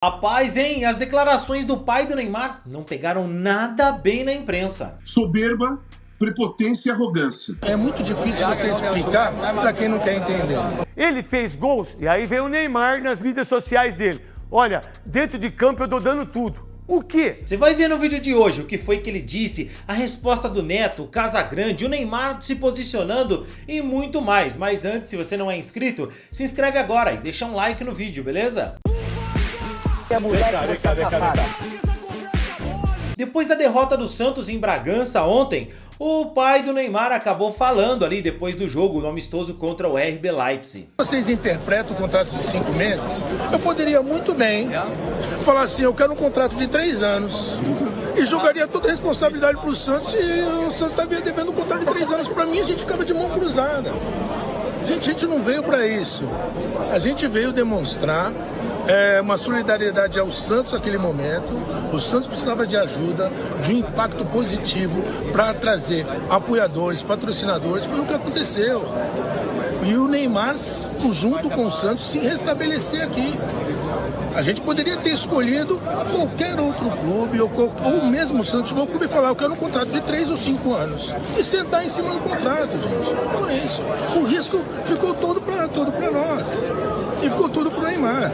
Rapaz, hein? As declarações do pai do Neymar não pegaram nada bem na imprensa. Soberba, prepotência e arrogância. É muito difícil você explicar para quem não quer entender. Ele fez gols e aí veio o Neymar nas mídias sociais dele. Olha, dentro de campo eu tô dando tudo. O quê? Você vai ver no vídeo de hoje o que foi que ele disse, a resposta do Neto, o Casagrande, o Neymar se posicionando e muito mais. Mas antes, se você não é inscrito, se inscreve agora e deixa um like no vídeo, beleza? Depois da derrota do Santos em Bragança ontem, o pai do Neymar acabou falando ali depois do jogo no amistoso contra o RB Leipzig. Vocês interpretam o contrato de 5 meses? Eu poderia muito bem falar assim, eu quero um contrato de 3 anos. E jogaria toda a responsabilidade pro Santos e o Santos estaria devendo um contrato de 3 anos para mim, a gente ficava de mão cruzada. Gente, a gente não veio para isso. A gente veio demonstrar uma solidariedade ao Santos naquele momento. O Santos precisava de ajuda, de um impacto positivo para trazer apoiadores, patrocinadores. Foi o que aconteceu. E o Neymar, junto com o Santos, se restabelecer aqui. A gente poderia ter escolhido qualquer outro clube, ou mesmo o Santos Futebol Clube, e falar, eu quero um contrato de 3 ou 5 anos. E sentar em cima do contrato, gente. Não é isso. O risco ficou todo para nós. E ficou tudo para o Neymar.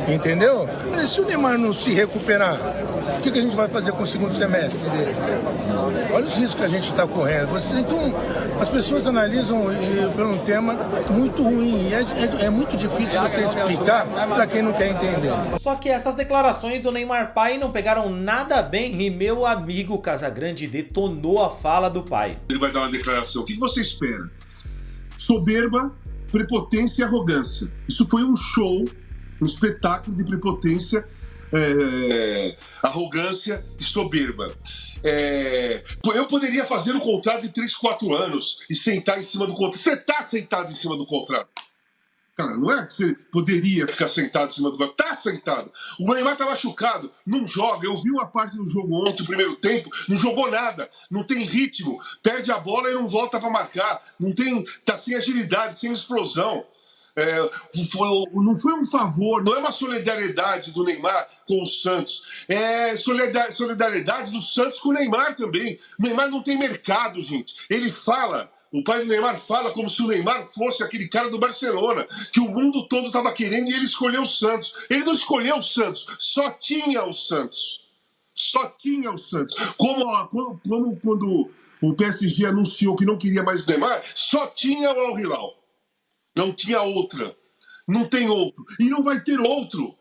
Entendeu? Mas se o Neymar não se recuperar, o que a gente vai fazer com o segundo semestre dele? Olha os riscos que a gente está correndo. Então, as pessoas analisam por um tema muito ruim. É muito difícil você explicar para quem não quer entender. Só que essas declarações do Neymar pai não pegaram nada bem e meu amigo Casagrande detonou a fala do pai. Ele vai dar uma declaração. O que você espera? Soberba, prepotência e arrogância. Isso foi um show, um espetáculo de prepotência, arrogância e soberba. Eu poderia fazer um contrato de 3, 4 anos e sentar em cima do contrato. Você está sentado em cima do contrato. Cara, não é que você poderia ficar sentado em cima do contrato. Está sentado. O Neymar está machucado, não joga. Eu vi uma parte do jogo ontem, no primeiro tempo, não jogou nada, não tem ritmo, perde a bola e não volta para marcar. Está sem agilidade, sem explosão. Não foi um favor, não é uma solidariedade do Neymar com o Santos. É solidariedade do Santos com o Neymar também. O Neymar não tem mercado, gente. Ele fala, o pai do Neymar fala como se o Neymar fosse aquele cara do Barcelona, que o mundo todo estava querendo e ele escolheu o Santos. Ele não escolheu o Santos, só tinha o Santos. Só tinha o Santos. Como quando o PSG anunciou que não queria mais o Neymar, só tinha o Al Hilal. Não tinha outra. Não tem outro. E não vai ter outro.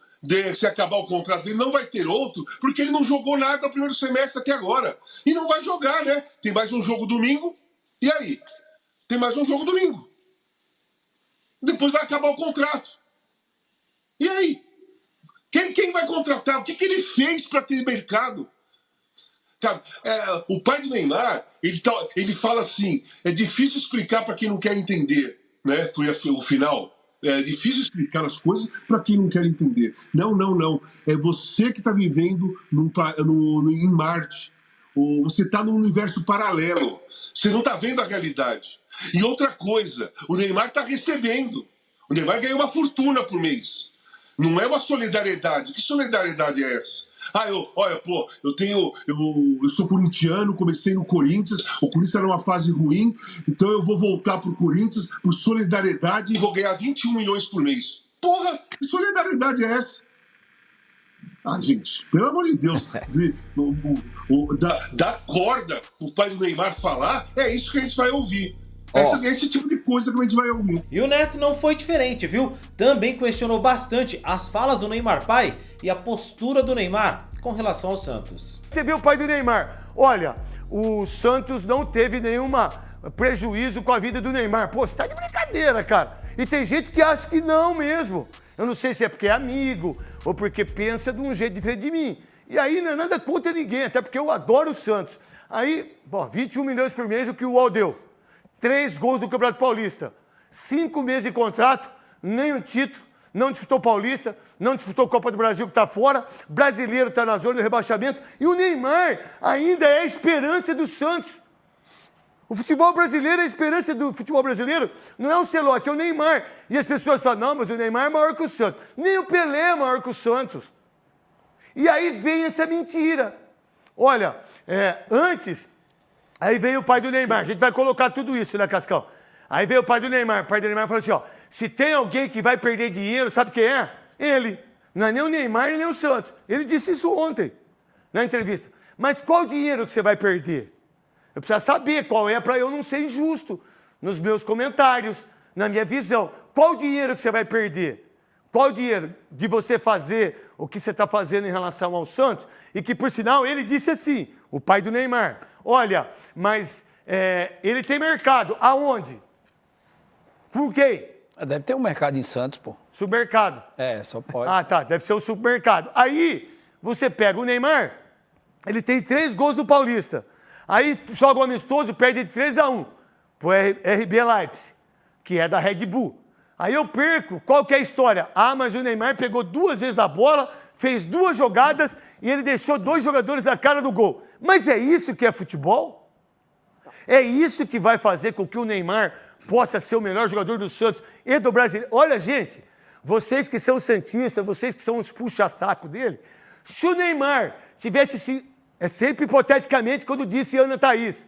Se acabar o contrato dele, não vai ter outro, porque ele não jogou nada no primeiro semestre até agora. E não vai jogar, né? Tem mais um jogo domingo. E aí? Tem mais um jogo domingo. Depois vai acabar o contrato. E aí? Quem vai contratar? O que ele fez para ter mercado? O pai do Neymar, ele fala assim, é difícil explicar para quem não quer entender. Né? Foi o final. É difícil explicar as coisas para quem não quer entender. Não. É você que está vivendo em Marte. Você está num universo paralelo. Você não está vendo a realidade. E outra coisa, o Neymar está recebendo. O Neymar ganha uma fortuna por mês. Não é uma solidariedade. Que solidariedade é essa? Eu sou corintiano, comecei no Corinthians, o Corinthians era numa fase ruim, então eu vou voltar pro Corinthians por solidariedade e vou ganhar 21 milhões por mês. Porra, que solidariedade é essa? Gente, pelo amor de Deus, dar corda pro pai do Neymar falar, é isso que a gente vai ouvir. Esse tipo de coisa que a gente vai ouvir. E o Neto não foi diferente, viu? Também questionou bastante as falas do Neymar pai e a postura do Neymar com relação ao Santos. Você viu o pai do Neymar? Olha, o Santos não teve nenhum prejuízo com a vida do Neymar. Pô, você tá de brincadeira, cara. E tem gente que acha que não mesmo. Eu não sei se é porque é amigo ou porque pensa de um jeito diferente de mim. E aí não é nada contra ninguém, até porque eu adoro o Santos. Aí, 21 milhões por mês, o que o UOL deu. 3 gols do Campeonato Paulista, 5 meses de contrato, nenhum título, não disputou Paulista, não disputou Copa do Brasil que está fora, brasileiro está na zona do rebaixamento e o Neymar ainda é a esperança do Santos. O futebol brasileiro, a esperança do futebol brasileiro não é o Ancelotti, é o Neymar. E as pessoas falam, não, mas o Neymar é maior que o Santos. Nem o Pelé é maior que o Santos. E aí vem essa mentira. Olha, antes, aí veio o pai do Neymar. A gente vai colocar tudo isso, né, Cascão? Aí veio o pai do Neymar. O pai do Neymar falou assim, ó, se tem alguém que vai perder dinheiro, sabe quem é? Ele. Não é nem o Neymar nem o Santos. Ele disse isso ontem, na entrevista. Mas qual dinheiro que você vai perder? Eu preciso saber qual é para eu não ser injusto nos meus comentários, na minha visão. Qual dinheiro que você vai perder? Qual dinheiro de você fazer o que você está fazendo em relação ao Santos? E que, por sinal, ele disse assim, o pai do Neymar, olha, mas ele tem mercado. Aonde? Por quê? Deve ter um mercado em Santos, pô. Supermercado. Só pode. Ah, tá, deve ser o supermercado. Aí, você pega o Neymar, ele tem 3 gols no Paulista. Aí joga o amistoso, perde de 3-1 pro RB Leipzig, que é da Red Bull. Aí eu perco, qual que é a história? Ah, mas o Neymar pegou 2 vezes na bola, fez 2 jogadas e ele deixou 2 jogadores na cara do gol. Mas é isso que é futebol? É isso que vai fazer com que o Neymar possa ser o melhor jogador do Santos e do Brasil? Olha, gente, vocês que são santistas, vocês que são os puxa-saco dele, se o Neymar tivesse é sempre hipoteticamente, quando disse Ana Thaís.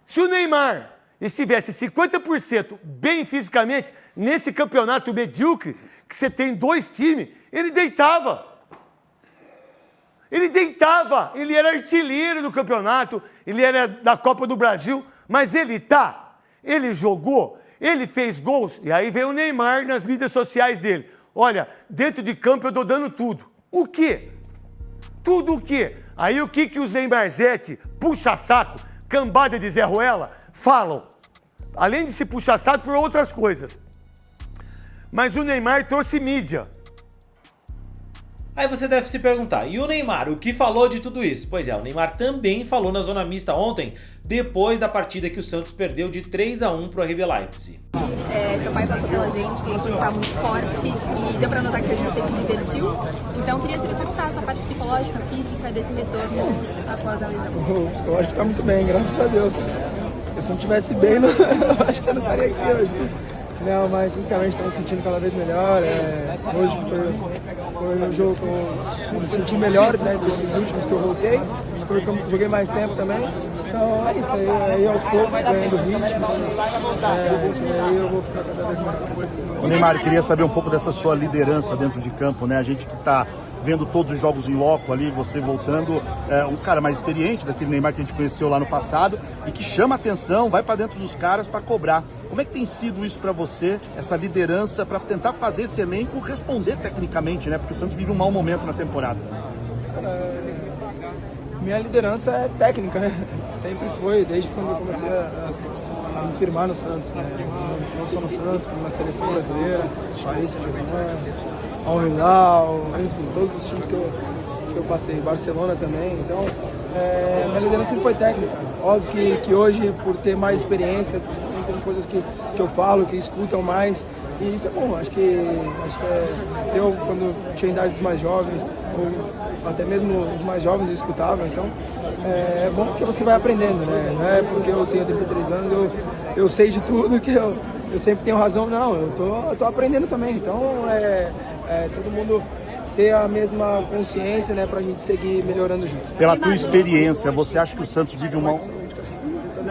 Se o Neymar estivesse 50% bem fisicamente, nesse campeonato medíocre, que você tem 2 times, ele deitava. Ele deitava. Ele era artilheiro do campeonato, ele era da Copa do Brasil, mas ele jogou, ele fez gols, e aí veio o Neymar nas mídias sociais dele. Olha, dentro de campo eu estou dando tudo. O quê? Tudo o quê? Aí o que os Neymarzete, puxa-saco, cambada de Zé Ruela, falam? Além de se puxar saco por outras coisas. Mas o Neymar trouxe mídia. Aí você deve se perguntar, e o Neymar, o que falou de tudo isso? Pois é, o Neymar também falou na Zona Mista ontem, depois da partida que o Santos perdeu de 3-1 pro RB Leipzig. Seu pai passou pela gente, falou que está muito forte e deu pra notar que a gente se divertiu. Então eu queria saber como está a sua parte psicológica, física, desse retorno após a lesão. O psicológico tá muito bem, graças a Deus. Se eu não estivesse bem, eu acho que eu não estaria aqui hoje. Não, mas fisicamente estamos sentindo cada vez melhor. Hoje foi um jogo que eu me senti melhor, né, desses últimos que eu voltei. Foi que eu joguei mais tempo também. Então é isso aí aos poucos, ganhando ritmo. Aí eu vou ficar cada vez mais. Ô Neymar, eu queria saber um pouco dessa sua liderança dentro de campo, né? A gente que está vendo todos os jogos em loco ali, você voltando, um cara mais experiente daquele Neymar que a gente conheceu lá no passado e que chama atenção, vai para dentro dos caras para cobrar. Como é que tem sido isso para você, essa liderança, para tentar fazer esse elenco responder tecnicamente, né? Porque o Santos vive um mau momento na temporada. Minha liderança é técnica, né? Sempre foi, desde quando eu comecei a me firmar no Santos, né? Não só no Santos, como na seleção brasileira, Paris Saint-Germain, Al Hilal, enfim, todos os times que eu passei, Barcelona também. Então, minha liderança sempre foi técnica. Óbvio que hoje, por ter mais experiência, tem coisas que eu falo, que escutam mais. E isso é bom, acho que eu, quando tinha idades mais jovens, ou até mesmo os mais jovens eu escutava, então é bom porque você vai aprendendo, né? Não é porque eu tenho 33 anos, eu sei de tudo, que eu sempre tenho razão, não, eu tô aprendendo também, então todo mundo ter a mesma consciência, né, pra gente seguir melhorando junto. Pela tua experiência, você acha que o Santos vive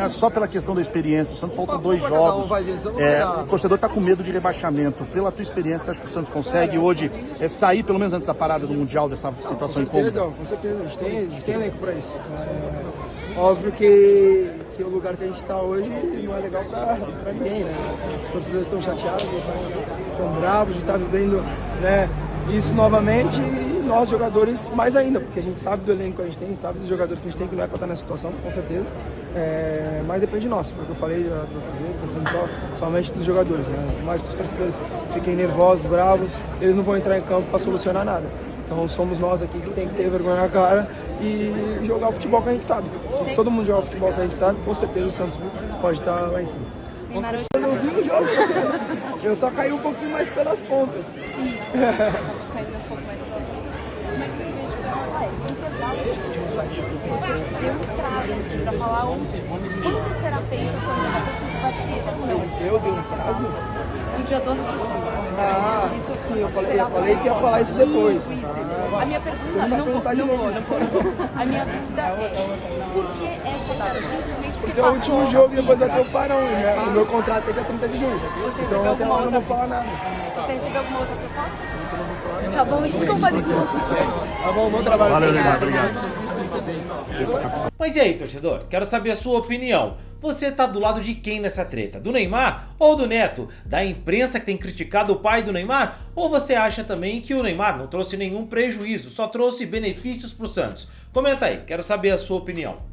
só pela questão da experiência, o Santos faltam 2 jogos, o torcedor está com medo de rebaixamento. Pela tua experiência, acho que o Santos consegue hoje sair, pelo menos antes da parada do Mundial, dessa situação incômoda? Com certeza, a gente tem elenco para isso. Óbvio que o lugar que a gente está hoje não é legal para ninguém, né? Os torcedores estão chateados, estão bravos de estar vivendo, né, isso novamente, e nós jogadores mais ainda, porque a gente sabe do elenco que a gente sabe dos jogadores que a gente tem, que não é para estar nessa situação, com certeza. Mas depende de nós, porque eu falei da outra vez, depende somente dos jogadores, né? Por mais que os torcedores fiquem nervosos, bravos, eles não vão entrar em campo para solucionar nada. Então somos nós aqui que tem que ter vergonha na cara e jogar o futebol que a gente sabe. Se todo mundo joga o futebol que a gente sabe, com certeza o Santos pode estar lá em cima. Eu não vi o jogo, eu só caí um pouquinho mais pelas pontas. é, tem intervalo você deu um prazo para falar quando será feita essa negociação, participa? Eu dei um prazo? No dia 12 de junho. Ah, isso sim, eu falei que ia falar isso depois. Isso. A minha pergunta, não vou. A minha dúvida é, por que essa data? Simplesmente Porque é o último jogo e depois vai ter o parão, né? O meu contrato é dia 30 de junho. Então até lá eu não vou falar nada. Você recebeu alguma outra proposta? Tá bom, desculpa. Tá bom, bom trabalho. Valeu, Neymar, obrigado. Mas e aí, torcedor? Quero saber a sua opinião. Você tá do lado de quem nessa treta? Do Neymar ou do Neto? Da imprensa que tem criticado o pai do Neymar? Ou você acha também que o Neymar não trouxe nenhum prejuízo, só trouxe benefícios pro Santos? Comenta aí, quero saber a sua opinião.